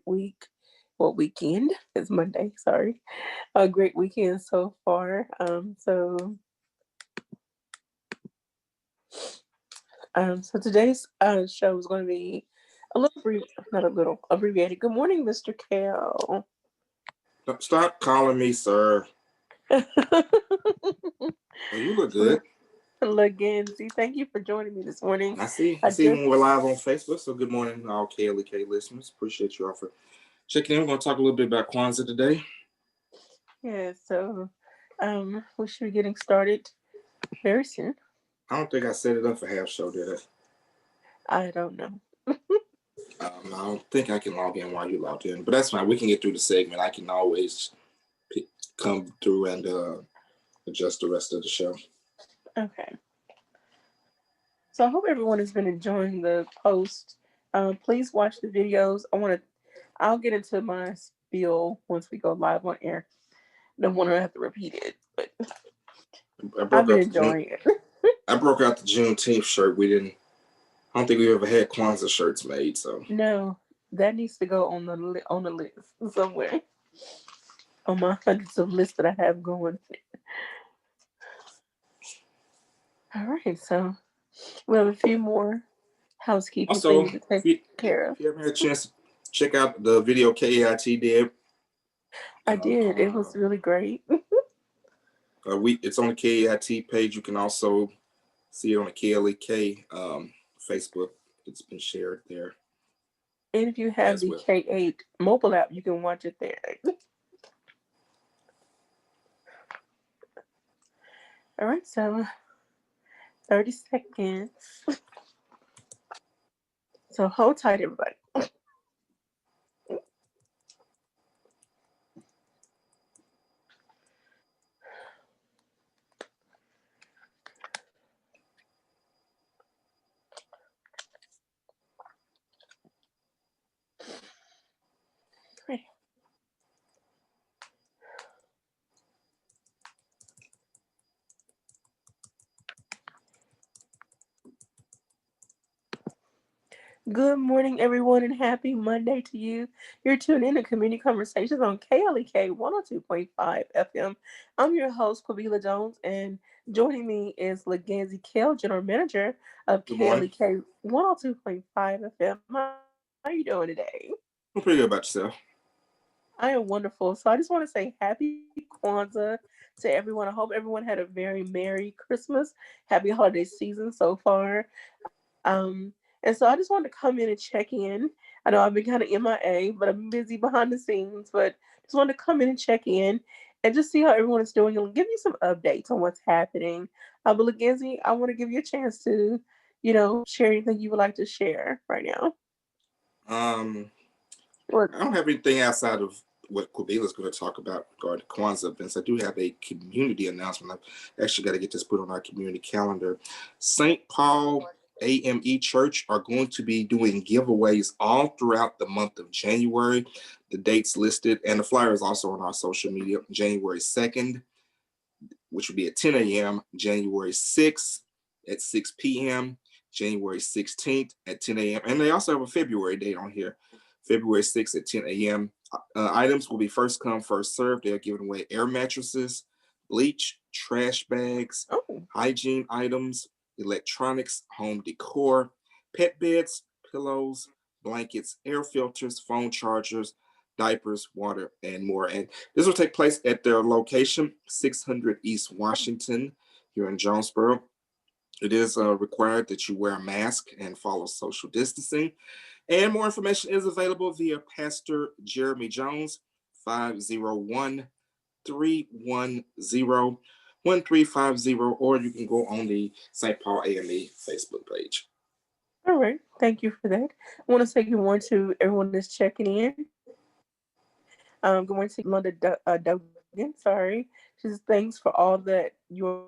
week. Well, weekend. It's Monday, sorry. A great weekend so far. So today's show is going to be a little brief, not a little, abbreviated. Good morning, Mr. Kale. Stop calling me sir. Oh, you look good. Laganzie, thank you for joining me this morning. I see. I I see just when we're live on Facebook. So good morning, all KLK listeners. Appreciate you all for checking in. We're going to talk a little bit about Kwanzaa today. Yeah, so we should be getting started very soon. I don't think I set it up for half show, did I don't know. I don't think I can log in while you logged in, but that's fine. We can get through the segment. I can always come through and adjust the rest of the show. Okay. So I hope everyone has been enjoying the post. Please watch the videos. I'll get into my spiel once we go live on air. Don't want to have to repeat it, but I I've broke been out the June. enjoying it. I broke out the Juneteenth shirt. We didn't. I don't think we ever had Kwanzaa shirts made. So No, that needs to go on the list somewhere on my hundreds of lists that I have going. All right, so we have a few more housekeeping also, things to take care of. if you haven't had a chance to check out the video KAIT did, I did. It was really great. it's on the KAIT page. You can also see it on the KLEK Facebook. It's been shared there And if you have as the well. K8 mobile app, you can watch it there. All right, so 30 seconds. So hold tight, everybody. Ready. Good morning, everyone, and happy Monday to you. You're tuned in to Community Conversations on KLEK 102.5 FM. I'm your host, Quabila Jones, and joining me is Laganzie Kale, General Manager of Good morning. KLEK 102.5 FM. How are you doing today? I'm pretty good about yourself. I am wonderful. So I just want to say happy Kwanzaa to everyone. I hope everyone had a very Merry Christmas, happy holiday season so far. And so I just wanted to come in and check in. I know I've been kind of MIA, but I'm busy behind the scenes. But just wanted to come in and check in and just see how everyone is doing and give you some updates on what's happening. But Laganzie, I want to give you a chance to, share anything you would like to share right now. Um, Or I don't have anything outside of what Quabila's going to talk about regarding Kwanzaa events. I do have a community announcement. I've actually got to get this put on our community calendar. St. Paul AME Church are going to be doing giveaways all throughout the month of January. The dates listed, and the flyer is also on our social media. January 2nd, which will be at 10 a.m., January 6th at 6 p.m., January 16th at 10 a.m., and they also have a February date on here, February 6th at 10 a.m. Items will be first come, first served. They're giving away air mattresses, bleach, trash bags, oh, hygiene items, electronics, home decor, pet beds, pillows, blankets, air filters, phone chargers, diapers, water, and more. And this will take place at their location, 600 East Washington, here in Jonesboro. It is required that you wear a mask and follow social distancing. And more information is available via Pastor Jeremy Jones, 501 310 1350, or you can go on the St. Paul AME Facebook page. all right. Thank you for that. I want to say good morning to everyone that's checking in. Good morning to Yolanda Duggan. Sorry. She says thanks for all that you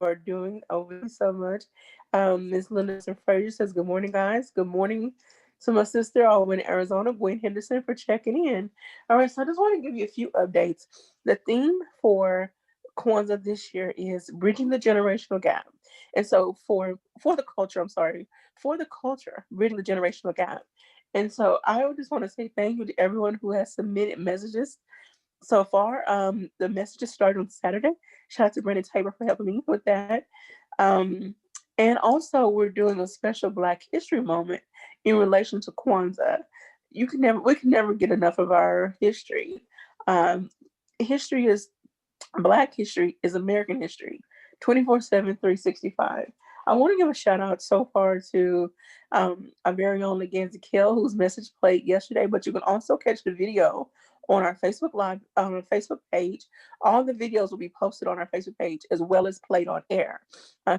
are doing over there. Thank you so much. Ms. Linda Frazier says good morning, guys. Good morning to my sister all the way in Arizona, Gwen Henderson, for checking in. All right, so I just want to give you a few updates. The theme for Kwanzaa this year is bridging the generational gap. And so for the culture, bridging the generational gap. And so I would just want to say thank you to everyone who has submitted messages so far. The messages started on Saturday. Shout out to Brandon Tabor for helping me with that. Um, and also, we're doing a special Black History moment in relation to Kwanzaa. We can never get enough of our history. Um, history is Black history is American history, 24/7, 365. I want to give a shout out so far to our very own Laganzie Kale, whose message played yesterday, but you can also catch the video on our Facebook Live, on our Facebook page. All the videos will be posted on our Facebook page as well as played on air.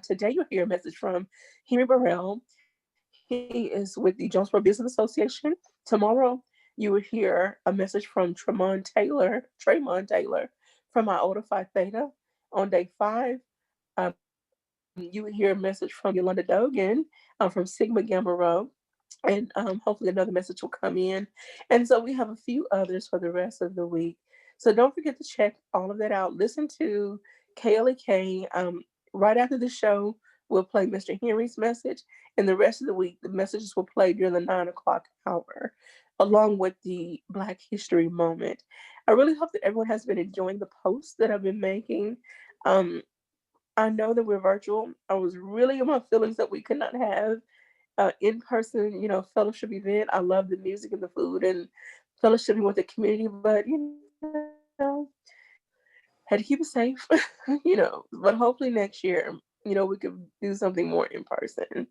Today, you'll hear a message from Henry Burrell. He is with the Jonesboro Business Association. Tomorrow, you will hear a message from Tremont Taylor from Iota Phi Theta. On day 5, you would hear a message from Yolanda Dogan from Sigma Gamma Rho. And hopefully another message will come in. And so we have a few others for the rest of the week. So don't forget to check all of that out. Listen to KLEK. Right after the show, we'll play Mr. Henry's message. And the rest of the week, the messages will play during the 9 o'clock hour, along with the Black History moment. I really hope that everyone has been enjoying the posts that I've been making. Um, I know that we're virtual. I was really in my feelings that we could not have in person, fellowship event. I love the music and the food and fellowshipping with the community, but had to keep it safe, But hopefully next year, we could do something more in person.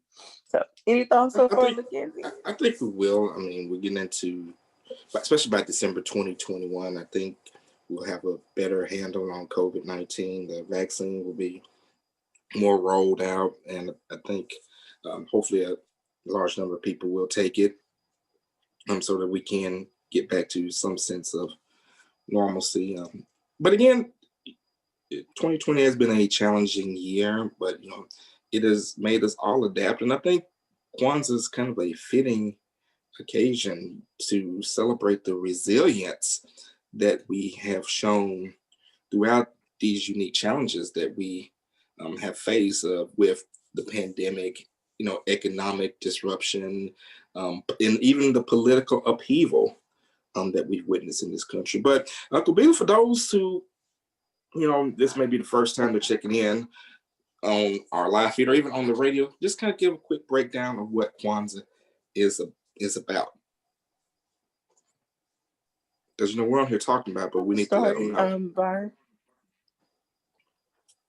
So, any thoughts so I far, think Mackenzie? I think we will. I mean, we're getting into, especially by December 2021. I think we'll have a better handle on COVID-19. The vaccine will be more rolled out, and I think hopefully a large number of people will take it, so that we can get back to some sense of normalcy. But again, 2020 has been a challenging year, but it has made us all adapt, and I think Kwanzaa is kind of a fitting occasion to celebrate the resilience that we have shown throughout these unique challenges that we have faced with the pandemic, economic disruption, and even the political upheaval that we've witnessed in this country. But Uncle Bill, for those who, this may be the first time they're checking in on our live feed or even on the radio, just kind of give a quick breakdown of what Kwanzaa is is about. Because we're on here talking about it, but we need to let them Start know. by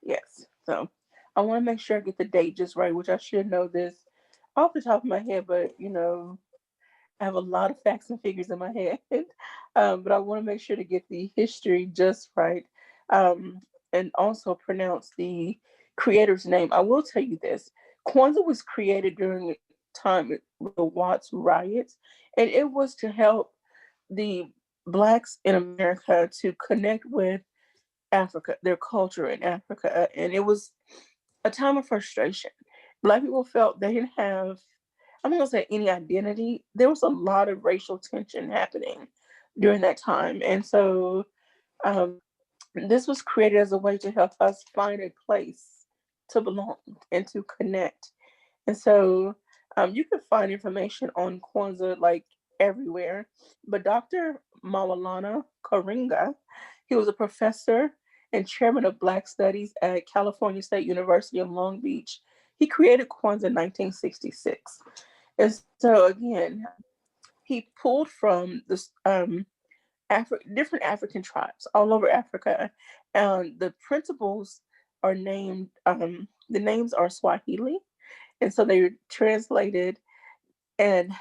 yes. So I want to make sure I get the date just right, which I should know this off the top of my head, but I have a lot of facts and figures in my head, but I want to make sure to get the history just right, um, and also pronounce the creator's name. I will tell you this: Kwanzaa was created during a time with the Watts riots, and it was to help the blacks in America to connect with Africa, their culture in Africa, and it was a time of frustration. Black people felt they didn't have, I'm not gonna say any identity. There was a lot of racial tension happening during that time. And so um, this was created as a way to help us find a place to belong and to connect. And so you can find information on Kwanzaa like everywhere. But Dr. Maulana Karinga, he was a professor and chairman of Black Studies at California State University in Long Beach. He created Kwanzaa in 1966. And so again, he pulled from this different African tribes all over Africa, and the principles are named. The names are Swahili, and so they're translated, and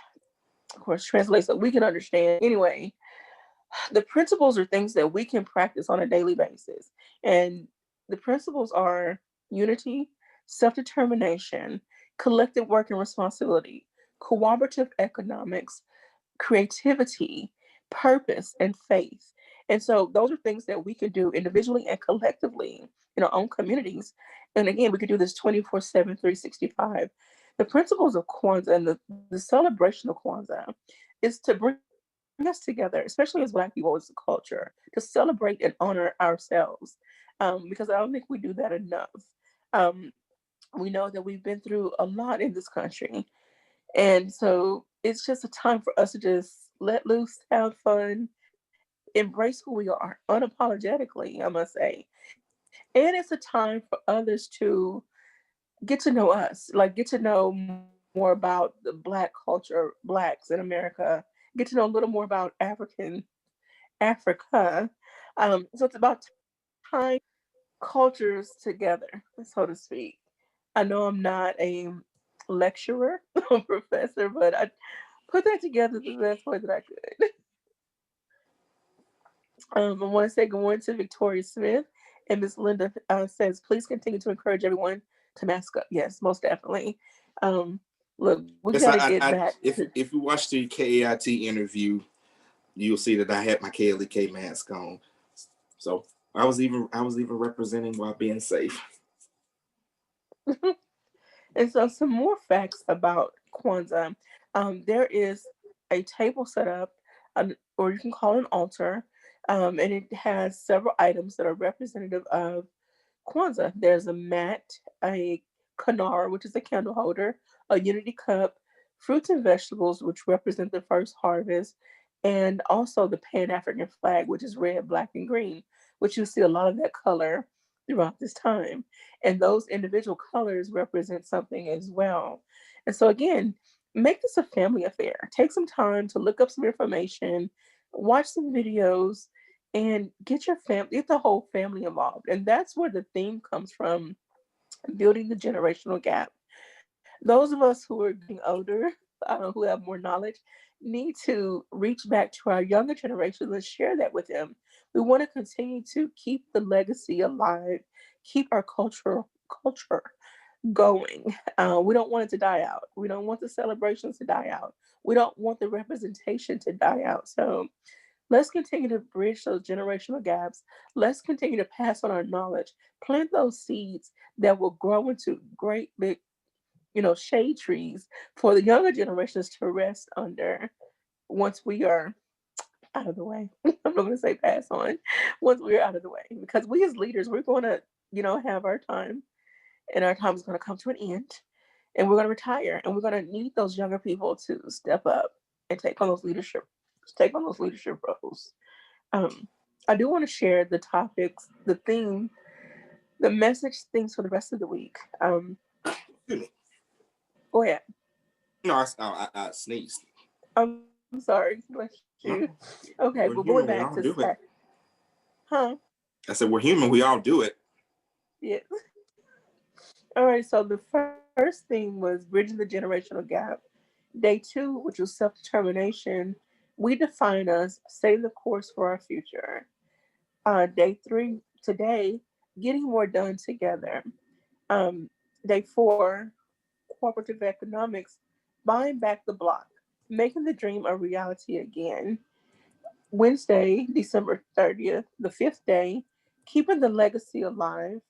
of course, translate so we can understand. Anyway, the principles are things that we can practice on a daily basis, and the principles are unity, self-determination, collective work and responsibility, cooperative economics, creativity, purpose, and faith. And so those are things that we can do individually and collectively in our own communities. And again, we can do this 24/7, 365. The principles of Kwanzaa and the celebration of Kwanzaa is to bring us together, especially as Black people, as a culture, to celebrate and honor ourselves. Because I don't think we do that enough. Um, we know that we've been through a lot in this country. And so it's just a time for us to just let loose, have fun, embrace who we are unapologetically, I must say. And it's a time for others to get to know us, like get to know more about the Black culture, Blacks in America, get to know a little more about Africa. So it's about tying cultures together, so to speak. I know I'm not a lecturer or professor, but I put that together the best way that I could. I want to say good morning to Victoria Smith, and Miss Linda says, please continue to encourage everyone to mask up. Yes, most definitely. Look, we got Yes, to get back to. if you watch the KAIT interview, you'll see that I had my KLEK mask on. So I was even representing while being safe. And so, some more facts about Kwanzaa. There is a table set up, or you can call it an altar, and it has several items that are representative of Kwanzaa. There's a mat, a kanara, which is a candle holder, a unity cup, fruits and vegetables, which represent the first harvest, and also the Pan African flag, which is red, black, and green, which you see a lot of that color throughout this time. And those individual colors represent something as well. And so, again, make this a family affair. Take some time to look up some information, watch some videos, and get the whole family involved. And that's where the theme comes from, building the generational gap. Those of us who are getting older, who have more knowledge, need to reach back to our younger generations and share that with them. We want to continue to keep the legacy alive, keep our culture going. We don't want it to die out. We don't want the celebrations to die out. We don't want the representation to die out. So let's continue to bridge those generational gaps. Let's continue to pass on our knowledge, plant those seeds that will grow into great big, shade trees for the younger generations to rest under once we are out of the way. I'm not going to say pass on, once we're out of the way. Because we as leaders, we're going to, have our time, and our time is going to come to an end, and we're going to retire, and we're going to need those younger people to step up and take on those leadership roles. Um, I do want to share the topics, the theme, the message things for the rest of the week. Excuse me. Go ahead. No, I sneezed. I'm sorry. Bless you. No, Okay, we're going we're back human. to We all do it. huh? I said we're human. We all do it. Yes. All right. So the first thing was bridging the generational gap. Day two, which was self determination. We define us, stay the course for our future. Day three, today, getting more done together. Um, Day four, cooperative economics, buying back the block, making the dream a reality again. Wednesday, December 30th, the fifth day, keeping the legacy alive.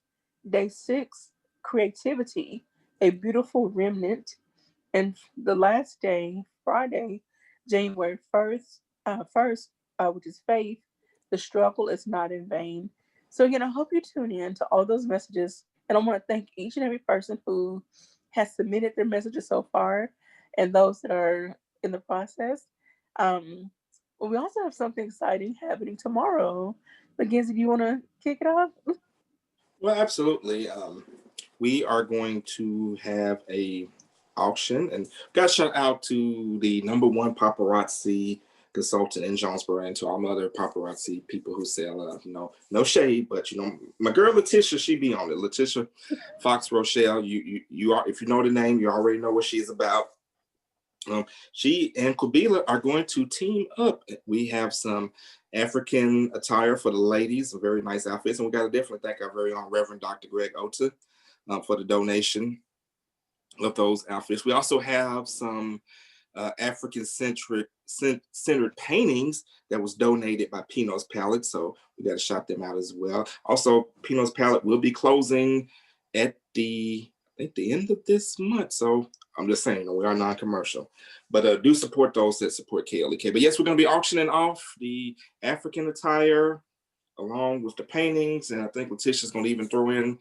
Day six, creativity, a beautiful remnant. And the last day, Friday, January 1st, which is faith, the struggle is not in vain. So, again, I hope you tune in to all those messages. And I want to thank each and every person who has submitted their messages so far and those that are in the process. Um, we also have something exciting happening tomorrow. Mackenzie, do you want to kick it off? Well, absolutely. We are going to have a auction, and got shout out to the number one paparazzi consultant in Jonesboro, and to all my other paparazzi people who sell, no shade, but my girl Letitia, she be on it. Letitia Fox Rochelle, you are, if you know the name, you already know what she's about. She and Kabila are going to team up. We have some African attire for the ladies, some very nice outfits, and we got to definitely thank our very own Reverend Dr. Greg Ota for the donation of those outfits. We also have some African centered paintings that was donated by Pino's Palette, so we got to shout them out as well. Also, Pino's Palette will be closing at the end of this month, so I'm just saying, we are non-commercial, but do support those that support KLEK. But yes, we're going to be auctioning off the African attire along with the paintings. And I think Letitia's going to even throw in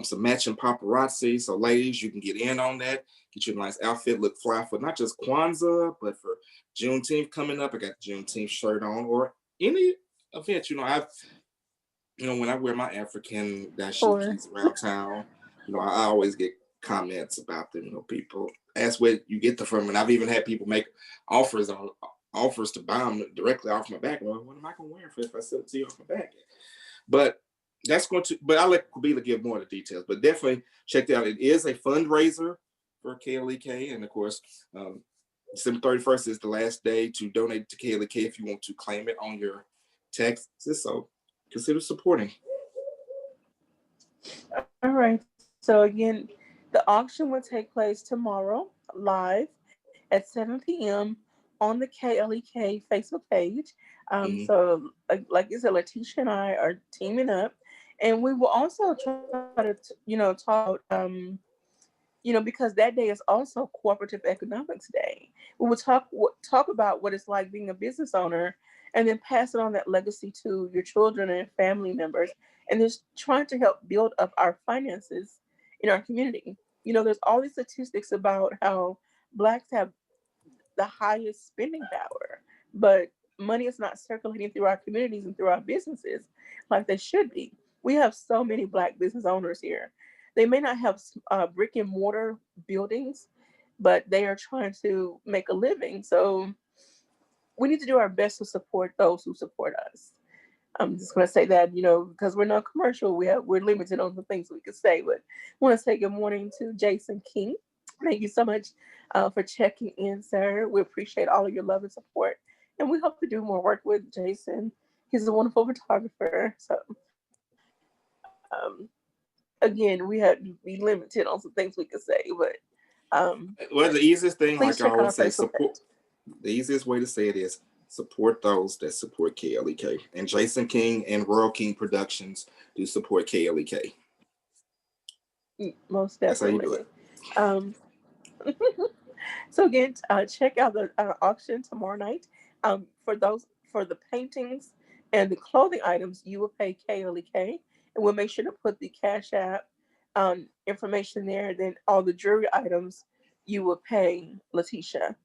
some matching paparazzi. So ladies, you can get in on that. Get you a nice outfit, look fly for not just Kwanzaa, but for Juneteenth coming up. I got the Juneteenth shirt on, or any event. When I wear my African Or dashikis around town, I always get comments about them. People ask where you get them from, and I've even had people make offers to buy them directly off my back. Well, what am I going to wear if I sell it to you off my back? But I'll let Kabila give more of the details. But definitely check it out. It is a fundraiser for KLEK, and of course, December 31st is the last day to donate to KLEK if you want to claim it on your taxes. So consider supporting. all right. So again, the auction will take place tomorrow live at 7 p.m. on the KLEK Facebook page. Mm-hmm. So, like you said, Letitia and I are teaming up, and we will also try to, talk about, because that day is also Cooperative Economics Day. We will talk about what it's like being a business owner, and then pass it on that legacy to your children and family members, and just trying to help build up our finances in our community. There's all these statistics about how blacks have the highest spending power, but money is not circulating through our communities and through our businesses like they should be. We have so many black business owners here. They may not have brick and mortar buildings, but they are trying to make a living. So we need to do our best to support those who support us. I'm just going to say that, because we're not commercial, we're limited on the things we can say. But I want to say good morning to Jason King. Thank you so much for checking in, sir. We appreciate all of your love and support, and we hope to do more work with Jason. He's a wonderful photographer. So, again, we have to be limited on some things we can say, but Well, the easiest thing, please like I check out always our say, Facebook support. page. The easiest way to say it is support those that support KLEK. And Jason King and Royal King Productions do support KLEK. Most That's how you do definitely. it. Um, So again, check out the auction tomorrow night. For the paintings and the clothing items, you will pay KLEK, and we'll make sure to put the Cash App information there. Then all the jewelry items, you will pay Letitia.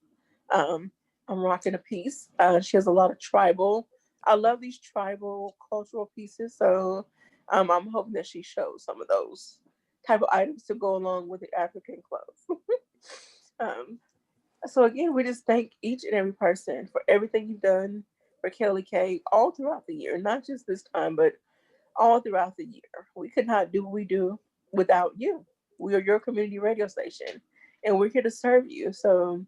Um, I'm rocking a piece. She has a lot of tribal. I love these tribal cultural pieces, so I'm hoping that she shows some of those type of items to go along with the African clothes. um, so again, we just thank each and every person for everything you've done for Kelly K all throughout the year, not just this time, but all throughout the year. We could not do what we do without you. We are your community radio station, and we're here to serve you. So,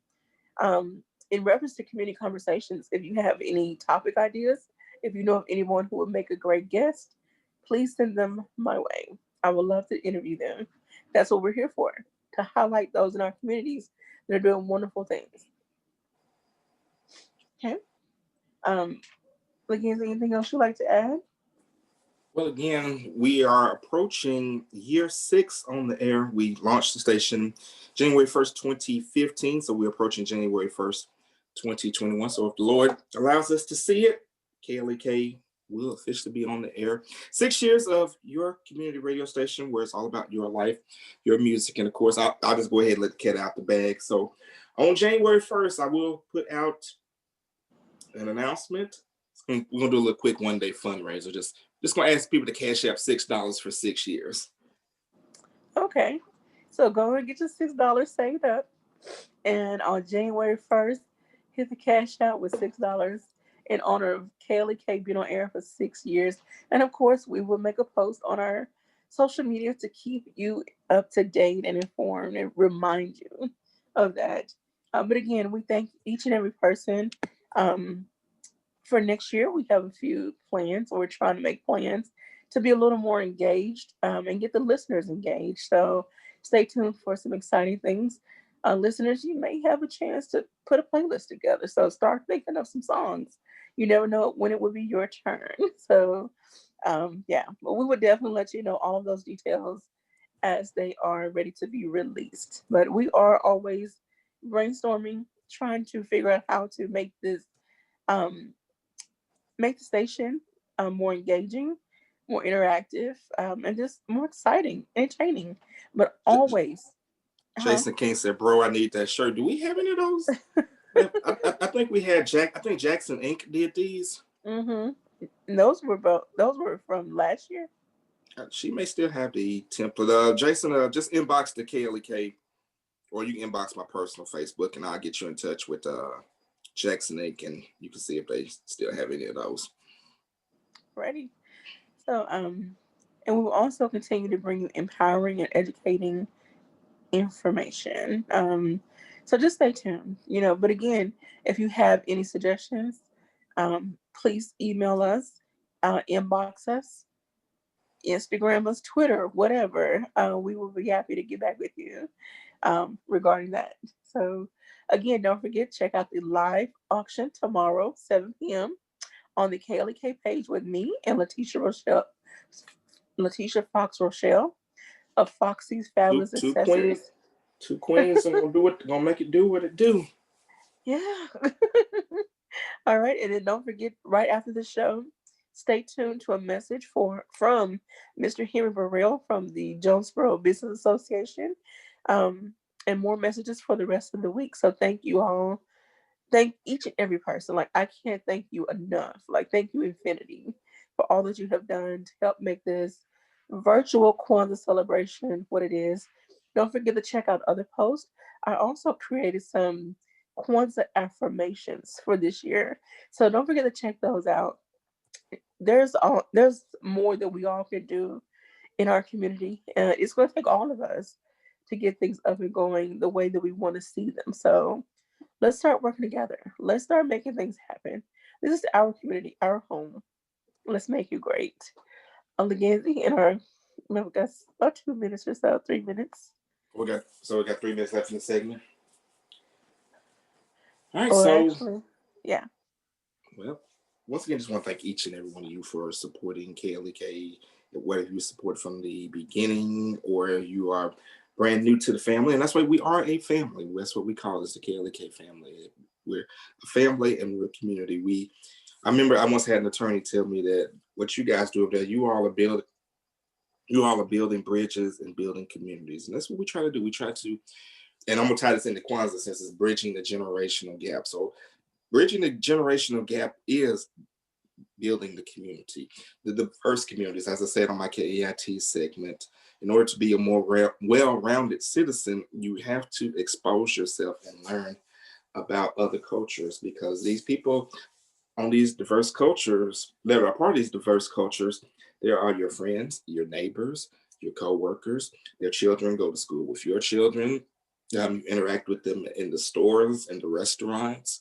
um, in reference to community conversations, if you have any topic ideas, if you know of anyone who would make a great guest, please send them my way. I would love to interview them. That's what we're here for, to highlight those in our communities that are doing wonderful things. Okay. Um, Laganza, anything else you'd like to add? Well, again, we are approaching year 6 on the air. We launched the station January 1st, 2015. So we're approaching January 1st, 2021. So if the Lord allows us to see it, KLEK will officially be on the air. 6 years of your community radio station where it's all about your life, your music. And of course, I'll just go ahead and let the cat out the bag. So on January 1st, I will put out an announcement. We're gonna do a little quick one-day fundraiser. Just gonna ask people to cash out $6 for 6 years. Okay. So go and get your $6 saved up. And on January 1st, hit the cash out with $6 in honor of Kaylee K being on air for 6 years. And of course, we will make a post on our social media to keep you up to date and informed and remind you of that. But again, we thank each and every person. Um, for next year, we have a few plans, or we're trying to make plans to be a little more engaged and get the listeners engaged. So stay tuned for some exciting things. Listeners, you may have a chance to put a playlist together. So start thinking of some songs. You never know when it will be your turn. So, yeah, but we would definitely let you know all of those details as they are ready to be released. But we are always brainstorming, trying to figure out how to um, make the station more engaging, more interactive, and just more exciting, entertaining. But always, huh? Jason King said, "Bro, I need that shirt." Do we have any of those? I think we had Jack. I think Jackson Inc. did these. Mm-hmm. Those were from last year. She may still have the template. Jason, just inbox the KLEK, or you can inbox my personal Facebook, and I'll get you in touch with Jackson Inc. and you can see if they still have any of those. Ready. So, and we will also continue to bring you empowering and educating information. So just stay tuned, But again, if you have any suggestions, please email us, inbox us, Instagram us, Twitter, whatever. We will be happy to get back with you regarding that. So again, don't forget, check out the live auction tomorrow, 7 p.m. on the KLEK page with me and Letitia Fox Rochelle of Foxy's Two, Fabulous two queens, Accessories. two queens, and gonna make it do what it do. Yeah. All right. And then don't forget, right after the show, stay tuned to a message from Mr. Henry Burrell from the Jonesboro Business Association, um, and more messages for the rest of the week. So thank you all. Thank each and every person. Like, I can't thank you enough. Like, thank you infinity for all that you have done to help make this virtual Kwanzaa celebration what it is. Don't forget to check out other posts. I also created some Kwanzaa affirmations for this year. So don't forget to check those out. There's more that we all can do in our community. It's going to take all of us to get things up and going the way that we want to see them. So let's start working together. Let's start making things happen. This is our community, our home. Let's make it great. Laganzie in our, we got about 2 minutes or so, 3 minutes. We got 3 minutes left in the segment. All right, Or so actually, yeah. well, once again, just want to thank each and every one of you for supporting KLEK, whether you support from the beginning or you are brand new to the family. And that's why we are a family. That's what we call us, the KLEK family. We're a family and we're a community. I remember I once had an attorney tell me that what you guys do over there, you all are building bridges and building communities. And that's what we try to do. We try to, and I'm going to tie this into Kwanzaa since it's bridging the generational gap. So bridging the generational gap is building the community, the diverse communities. As I said on my KAIT segment, in order to be a more well-rounded citizen, you have to expose yourself and learn about other cultures, because these people on these diverse cultures, that are part of these diverse cultures, there are your friends, your neighbors, your co-workers. Their children go to school with your children. You interact with them in the stores and the restaurants.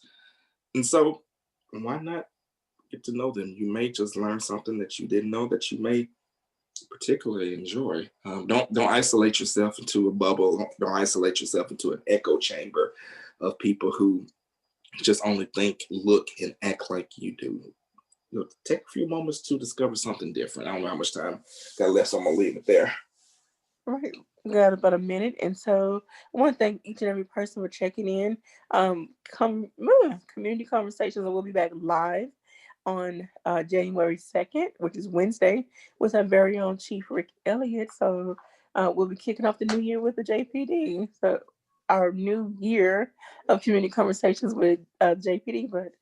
And so why not get to know them? You may just learn something that you didn't know that you may particularly enjoy. Don't isolate yourself into a bubble. Don't isolate yourself into an echo chamber of people who just only think, look, and act like you do. Take a few moments to discover something different. I don't know how much time got left, so I'm gonna leave it there. All right. We got about a minute. And so I want to thank each and every person for checking in. Community Conversations will be back live on January 2nd, which is Wednesday, with our very own Chief Rick Elliott. So we'll be kicking off the new year with the JPD. So our new year of Community Conversations with JPD. But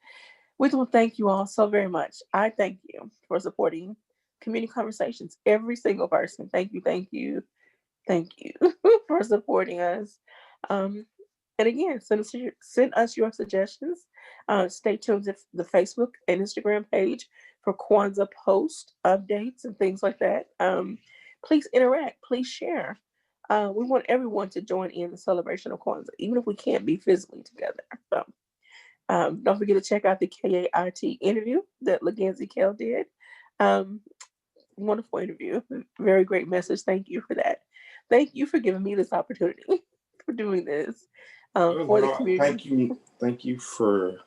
we will thank you all so very much. I thank you for supporting Community Conversations. Every single person. Thank you, thank you, thank you for supporting us. Um, and again, send us your suggestions. Stay tuned to the Facebook and Instagram page for Kwanzaa post updates and things like that. Please interact. Please share. We want everyone to join in the celebration of Kwanzaa, even if we can't be physically together. So, don't forget to check out the KAIT interview that Laganzie Kale did. Um, Wonderful interview. Very great message. Thank you for that. Thank you for giving me this opportunity for doing this for the No, community. thank you for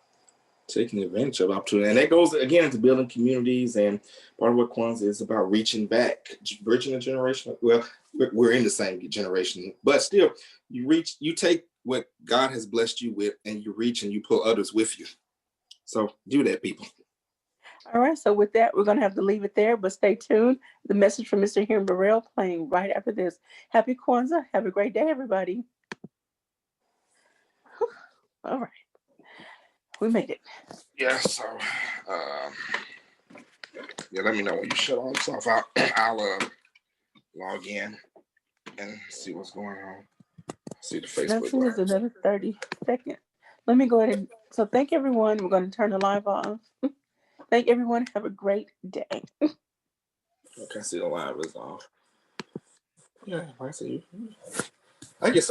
taking advantage of opportunity. And that goes again into building communities, and part of what Kwanzaa is about, reaching back, bridging the generation. Well, we're in the same generation, but still, you take what God has blessed you with, and you reach and you pull others with you. So do that, people. All right. So with that, we're gonna have to leave it there. But stay tuned. The message from Mr. Henry Burrell playing right after this. Happy Kwanzaa. Have a great day, everybody. All right. We made it. Yeah, so yeah, let me know when you shut all this off. I'll log in and see what's going on. See the Facebook Nothing is Live. another 30 seconds. Let me go ahead and so thank everyone. We're going to turn the live off. Thank everyone. Have a great day. Okay, see the live is off. Yeah, I see you. I get so